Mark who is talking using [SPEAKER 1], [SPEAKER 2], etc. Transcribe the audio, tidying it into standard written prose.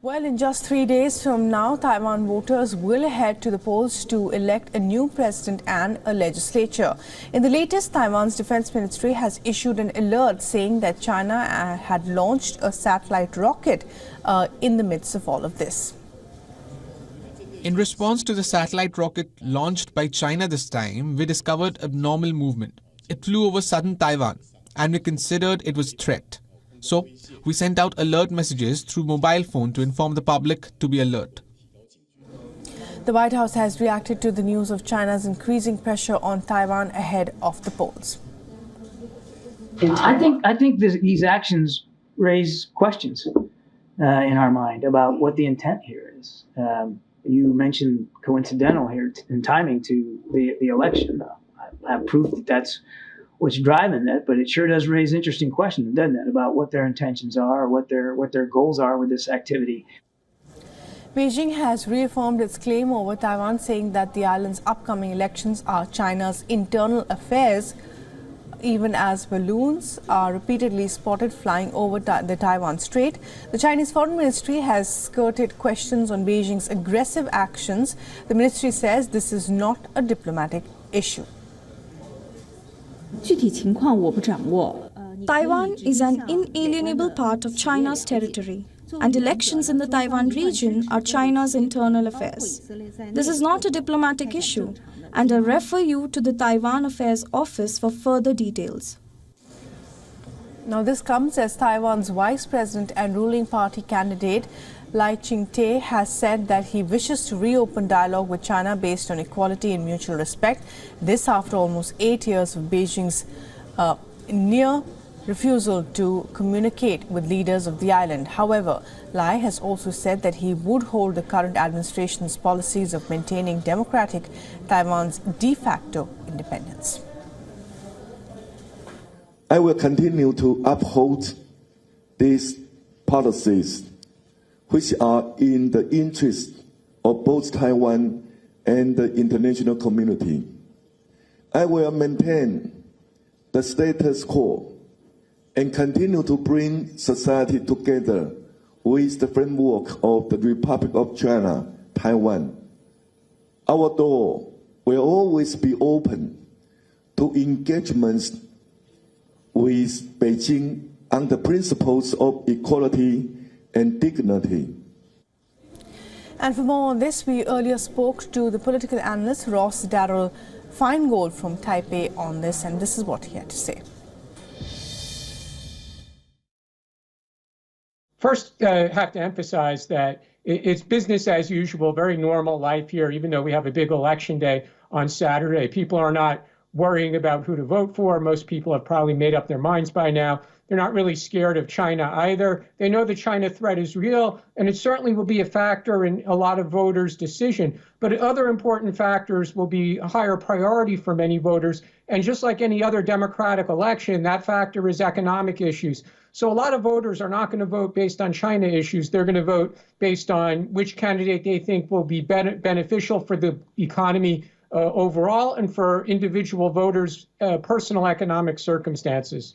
[SPEAKER 1] Well, in just 3 days from now, Taiwan voters will head to the polls to elect a new president and a legislature. In the latest, Taiwan's defense ministry has issued an alert saying that China had launched a satellite rocket in the midst of all of this.
[SPEAKER 2] In response to the satellite rocket launched by China this time, we discovered abnormal movement. It flew over southern Taiwan, and we considered it was a threat. So, we sent out alert messages through mobile phone to inform the public to be alert.
[SPEAKER 1] The White House has reacted to the news of China's increasing pressure on Taiwan ahead of the polls.
[SPEAKER 3] I think these actions raise questions in our mind about what the intent here is. You mentioned coincidental here in timing to the election. I have proof that that's what's driving that, but it sure does raise interesting questions, doesn't it, about what their intentions are, what their goals are with this activity.
[SPEAKER 1] Beijing has reaffirmed its claim over Taiwan, saying that the island's upcoming elections are China's internal affairs, even as balloons are repeatedly spotted flying over the Taiwan Strait. The Chinese Foreign Ministry has skirted questions on Beijing's aggressive actions. The ministry says this is not a diplomatic issue.
[SPEAKER 4] Taiwan is an inalienable part of China's territory, and elections in the Taiwan region are China's internal affairs. This is not a diplomatic issue, and I refer you to the Taiwan Affairs Office for further details.
[SPEAKER 1] Now, this comes as Taiwan's vice president and ruling party candidate Lai Ching-te has said that he wishes to reopen dialogue with China based on equality and mutual respect. This after almost 8 years of Beijing's near refusal to communicate with leaders of the island. However, Lai has also said that he would hold the current administration's policies of maintaining democratic Taiwan's de facto independence.
[SPEAKER 5] I will continue to uphold these policies, which are in the interest of both Taiwan and the international community. I will maintain the status quo and continue to bring society together with the framework of the Republic of China, Taiwan. Our door will always be open to engagements with Beijing on the principles of equality and dignity.
[SPEAKER 1] And for more on this, we earlier spoke to the political analyst Ross Darrell Feingold from Taipei on this, and this is what he had to say.
[SPEAKER 6] First, I have to emphasize that it's business as usual, very normal life here, even though we have a big election day on Saturday. People are not worrying about who to vote for. Most people have probably made up their minds by now. They're not really scared of China either. They know the China threat is real, and it certainly will be a factor in a lot of voters' decision. But other important factors will be a higher priority for many voters. And just like any other democratic election, that factor is economic issues. So a lot of voters are not going to vote based on China issues. They're going to vote based on which candidate they think will be beneficial for the economy overall and for individual voters' personal economic circumstances.